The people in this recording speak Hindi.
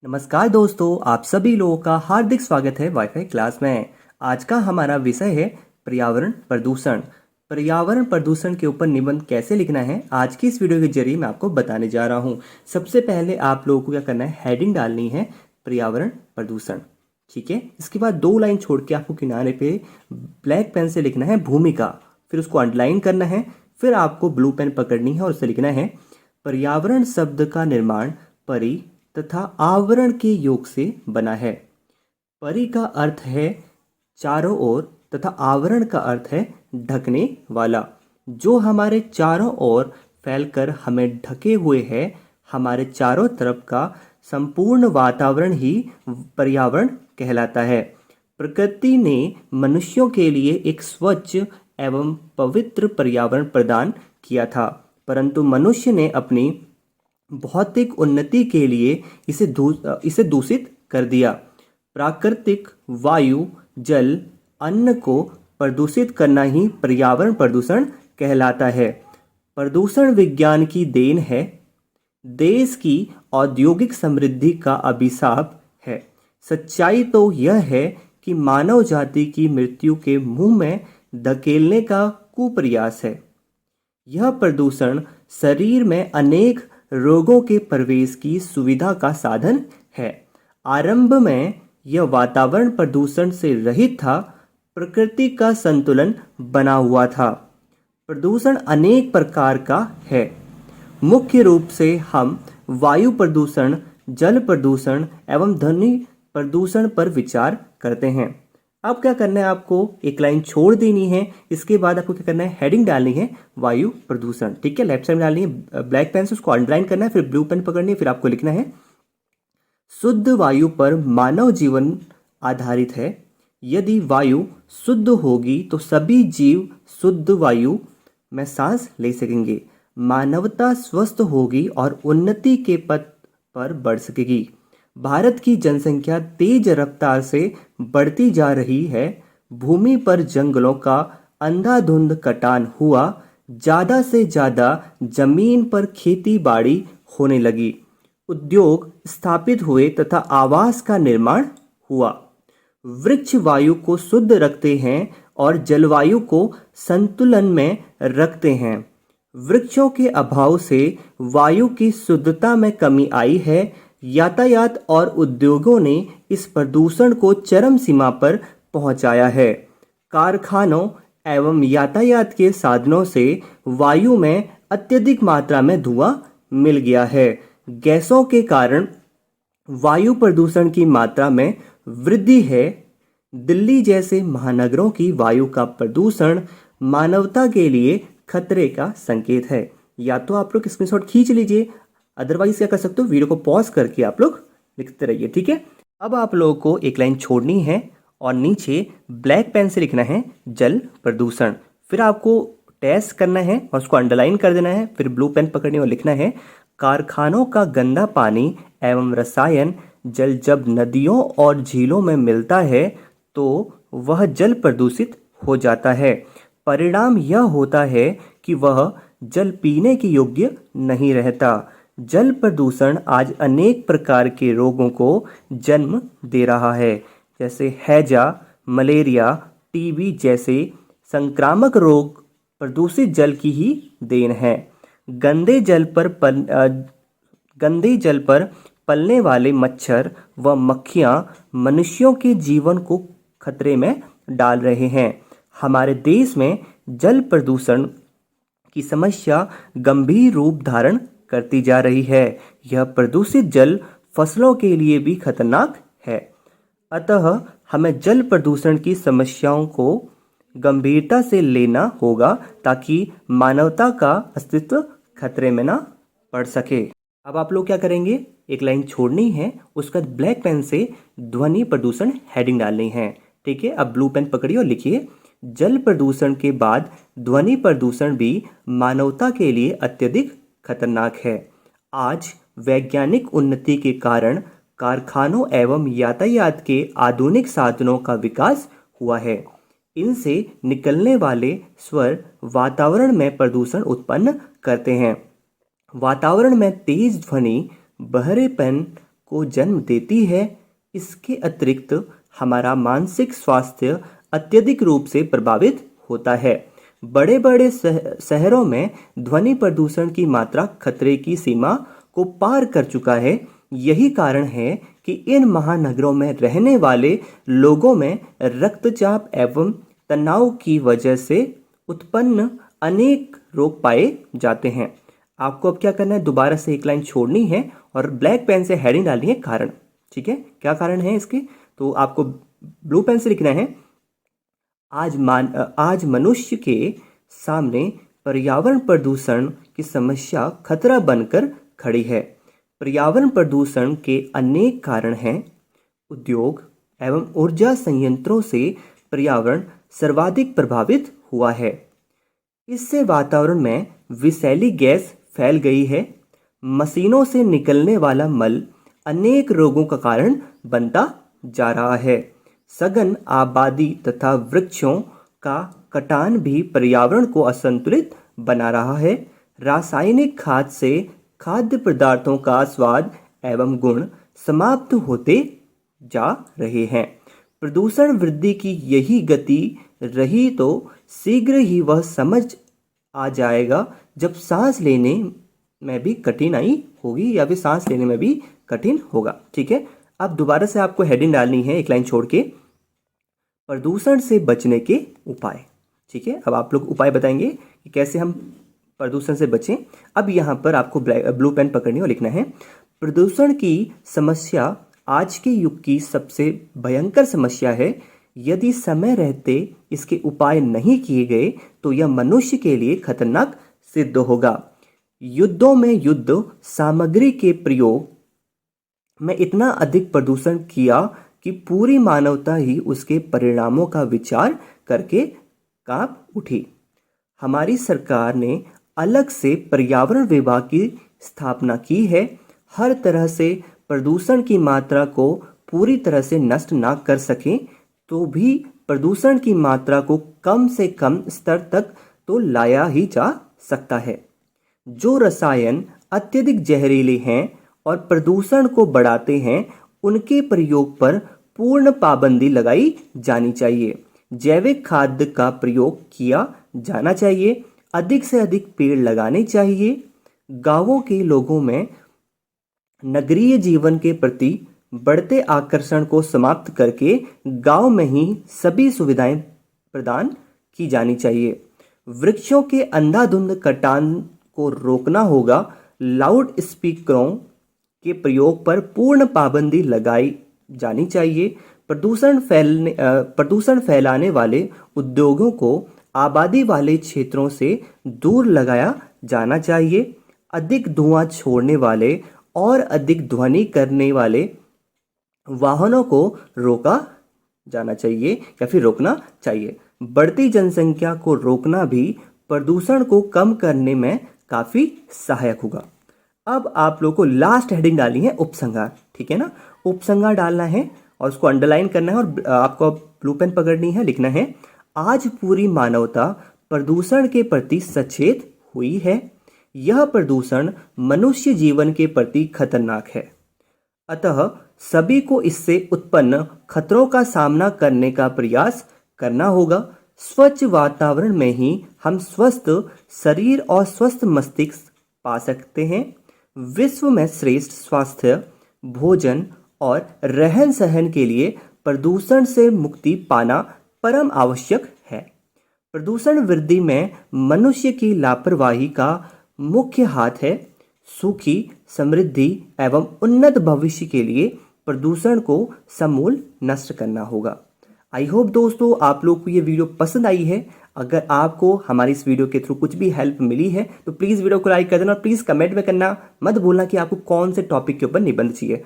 नमस्कार दोस्तों, आप सभी लोगों का हार्दिक स्वागत है वाईफाई क्लास में। आज का हमारा विषय है पर्यावरण प्रदूषण। पर्यावरण प्रदूषण के ऊपर निबंध कैसे लिखना है आज की इस वीडियो के जरिए मैं आपको बताने जा रहा हूँ। सबसे पहले आप लोगों को क्या करना है, हेडिंग डालनी है पर्यावरण प्रदूषण। ठीक है, इसके बाद 2 लाइन छोड़ के आपको किनारे पे ब्लैक पेन से लिखना है भूमिका, फिर उसको अंडरलाइन करना है। फिर आपको ब्लू पेन पकड़नी है और उससे लिखना है पर्यावरण शब्द का निर्माण परि तथा आवरण के योग से बना है। परि का अर्थ है चारों ओर तथा आवरण का अर्थ है ढकने वाला। जो हमारे चारों ओर फैलकर हमें ढके हुए है, हमारे चारों तरफ का संपूर्ण वातावरण ही पर्यावरण कहलाता है। प्रकृति ने मनुष्यों के लिए एक स्वच्छ एवं पवित्र पर्यावरण प्रदान किया था, परंतु मनुष्य ने अपनी भौतिक उन्नति के लिए इसे दूषित कर दिया। प्राकृतिक वायु, जल, अन्न को प्रदूषित करना ही पर्यावरण प्रदूषण कहलाता है। प्रदूषण विज्ञान की देन है, देश की औद्योगिक समृद्धि का अभिशाप है। सच्चाई तो यह है कि मानव जाति की मृत्यु के मुंह में धकेलने का कुप्रयास है। यह प्रदूषण शरीर में अनेक रोगों के प्रवेश की सुविधा का साधन है। आरंभ में यह वातावरण प्रदूषण से रहित था, प्रकृति का संतुलन बना हुआ था। प्रदूषण अनेक प्रकार का है। मुख्य रूप से हम वायु प्रदूषण, जल प्रदूषण एवं ध्वनि प्रदूषण पर विचार करते हैं। अब क्या करना है, आपको एक लाइन छोड़ देनी है। इसके बाद आपको क्या करना है, हेडिंग डालनी है वायु प्रदूषण। ठीक है, लेफ्ट साइड में डालनी है ब्लैक पेन से, उसको अंडरलाइन करना है, फिर ब्लू पेन पकड़नी है, फिर आपको लिखना है शुद्ध वायु पर मानव जीवन आधारित है। यदि वायु शुद्ध होगी तो सभी जीव शुद्ध वायु में सांस ले सकेंगे। मानवता स्वस्थ होगी और उन्नति के पथ पर बढ़ सकेगी। भारत की जनसंख्या तेज रफ्तार से बढ़ती जा रही है। भूमि पर जंगलों का अंधाधुंध कटान हुआ। ज़्यादा से ज़्यादा जमीन पर खेती बाड़ी होने लगी। उद्योग स्थापित हुए तथा आवास का निर्माण हुआ। वृक्ष वायु को शुद्ध रखते हैं और जलवायु को संतुलन में रखते हैं। वृक्षों के अभाव से वायु की शुद्धता में कमी आई है। यातायात और उद्योगों ने इस प्रदूषण को चरम सीमा पर पहुंचाया है। कारखानों एवं यातायात के साधनों से वायु में अत्यधिक मात्रा में धुआं मिल गया है। गैसों के कारण वायु प्रदूषण की मात्रा में वृद्धि है। दिल्ली जैसे महानगरों की वायु का प्रदूषण मानवता के लिए खतरे का संकेत है। या तो आप लोग स्क्रीनशॉट खींच लीजिए, अदरवाइज क्या कर सकते हो, वीडियो को पॉज करके आप लोग लिखते रहिए। ठीक है, अब आप लोगों को एक लाइन छोड़नी है और नीचे ब्लैक पेन से लिखना है जल प्रदूषण। फिर आपको टेस्ट करना है और उसको अंडरलाइन कर देना है, फिर ब्लू पेन पकड़नी और लिखना है कारखानों का गंदा पानी एवं रसायन जल जब नदियों और झीलों में मिलता है तो वह जल प्रदूषित हो जाता है। परिणाम यह होता है कि वह जल पीने के योग्य नहीं रहता। जल प्रदूषण आज अनेक प्रकार के रोगों को जन्म दे रहा है, जैसे हैजा, मलेरिया, टीबी जैसे संक्रामक रोग प्रदूषित जल की ही देन है। गंदे जल पर पलने वाले मच्छर व मक्खियां मनुष्यों के जीवन को खतरे में डाल रहे हैं। हमारे देश में जल प्रदूषण की समस्या गंभीर रूप धारण करती जा रही है। यह प्रदूषित जल फसलों के लिए भी खतरनाक है। अतः हमें जल प्रदूषण की समस्याओं को गंभीरता से लेना होगा ताकि मानवता का अस्तित्व खतरे में ना पड़ सके। अब आप लोग क्या करेंगे, एक लाइन छोड़नी है, उसका ब्लैक पेन से ध्वनि प्रदूषण हेडिंग डालनी है। ठीक है, अब ब्लू पेन पकड़िए और लिखिए जल प्रदूषण के बाद ध्वनि प्रदूषण भी मानवता के लिए अत्यधिक खतरनाक है। आज वैज्ञानिक उन्नति के कारण कारखानों एवं यातायात के आधुनिक साधनों का विकास हुआ है। इनसे निकलने वाले स्वर वातावरण में प्रदूषण उत्पन्न करते हैं। वातावरण में तेज ध्वनि बहरेपन को जन्म देती है। इसके अतिरिक्त हमारा मानसिक स्वास्थ्य अत्यधिक रूप से प्रभावित होता है। बड़े बड़े शहरों में ध्वनि प्रदूषण की मात्रा खतरे की सीमा को पार कर चुका है। यही कारण है कि इन महानगरों में रहने वाले लोगों में रक्तचाप एवं तनाव की वजह से उत्पन्न अनेक रोग पाए जाते हैं। आपको अब क्या करना है, दोबारा से एक लाइन छोड़नी है और ब्लैक पेन से हेडिंग डालनी है कारण। ठीक है, क्या कारण है इसके, तो आपको ब्लू पेन से लिखना है, आज मनुष्य के सामने पर्यावरण प्रदूषण की समस्या खतरा बनकर खड़ी है। पर्यावरण प्रदूषण के अनेक कारण हैं। उद्योग एवं ऊर्जा संयंत्रों से पर्यावरण सर्वाधिक प्रभावित हुआ है। इससे वातावरण में विषैली गैस फैल गई है। मशीनों से निकलने वाला मल अनेक रोगों का कारण बनता जा रहा है। सघन आबादी तथा वृक्षों का कटान भी पर्यावरण को असंतुलित बना रहा है। रासायनिक खाद से खाद्य पदार्थों का स्वाद एवं गुण समाप्त होते जा रहे हैं। प्रदूषण वृद्धि की यही गति रही तो शीघ्र ही वह समझ आ जाएगा जब सांस लेने में भी कठिनाई होगी या फिर सांस लेने में भी कठिन होगा। ठीक है, अब दोबारा से आपको हेडिंग डालनी है एक लाइन छोड़ के, प्रदूषण से बचने के उपाय। ठीक है, अब आप लोग उपाय बताएंगे कि कैसे हम प्रदूषण से बचें। अब यहाँ पर आपको ब्लू पेन पकड़नी और लिखना है, प्रदूषण की समस्या आज के युग की सबसे भयंकर समस्या है। यदि समय रहते इसके उपाय नहीं किए गए तो यह मनुष्य के लिए खतरनाक सिद्ध होगा। युद्धों में युद्ध सामग्री के प्रयोग में इतना अधिक प्रदूषण किया कि पूरी मानवता ही उसके परिणामों का विचार करके कांप उठी। हमारी सरकार ने अलग से पर्यावरण विभाग की स्थापना की है। हर तरह से प्रदूषण की मात्रा को पूरी तरह से नष्ट ना कर सकें तो भी प्रदूषण की मात्रा को कम से कम स्तर तक तो लाया ही जा सकता है। जो रसायन अत्यधिक जहरीले हैं और प्रदूषण को बढ़ाते हैं उनके प्रयोग पर पूर्ण पाबंदी लगाई जानी चाहिए। जैविक खाद का प्रयोग किया जाना चाहिए। अधिक से अधिक पेड़ लगाने चाहिए। गांवों के लोगों में नगरीय जीवन के प्रति बढ़ते आकर्षण को समाप्त करके गांव में ही सभी सुविधाएं प्रदान की जानी चाहिए। वृक्षों के अंधाधुंध कटान को रोकना होगा। लाउड स्पीकरों के प्रयोग पर पूर्ण पाबंदी लगाई जानी चाहिए। प्रदूषण फैलाने वाले उद्योगों को आबादी वाले क्षेत्रों से दूर लगाया जाना चाहिए। अधिक धुआं छोड़ने वाले और अधिक ध्वनि करने वाले वाहनों को रोका जाना चाहिए या फिर रोकना चाहिए। बढ़ती जनसंख्या को रोकना भी प्रदूषण को कम करने में काफी सहायक होगा। अब आप लोगों को लास्ट हेडिंग डालनी है उपसंहार। ठीक है ना, उपसंहार डालना है और उसको अंडरलाइन करना है और आपको ब्लू पेन पकड़नी है, लिखना है, आज पूरी मानवता प्रदूषण के प्रति सचेत हुई है। यह प्रदूषण मनुष्य जीवन के प्रति खतरनाक है। अतः सभी को इससे उत्पन्न खतरों का सामना करने का प्रयास करना होगा। स्वच्छ वातावरण में ही हम स्वस्थ शरीर और स्वस्थ मस्तिष्क पा सकते हैं। विश्व में श्रेष्ठ स्वास्थ्य, भोजन और रहन सहन के लिए प्रदूषण से मुक्ति पाना परम आवश्यक है। प्रदूषण वृद्धि में मनुष्य की लापरवाही का मुख्य हाथ है। सुखी, समृद्धि एवं उन्नत भविष्य के लिए प्रदूषण को समूल नष्ट करना होगा। आई होप दोस्तों आप लोग को ये वीडियो पसंद आई है। अगर आपको हमारी इस वीडियो के थ्रू कुछ भी हेल्प मिली है तो प्लीज़ वीडियो को लाइक कर देना और प्लीज़ कमेंट में करना मत भूलना कि आपको कौन से टॉपिक के ऊपर निबंध चाहिए।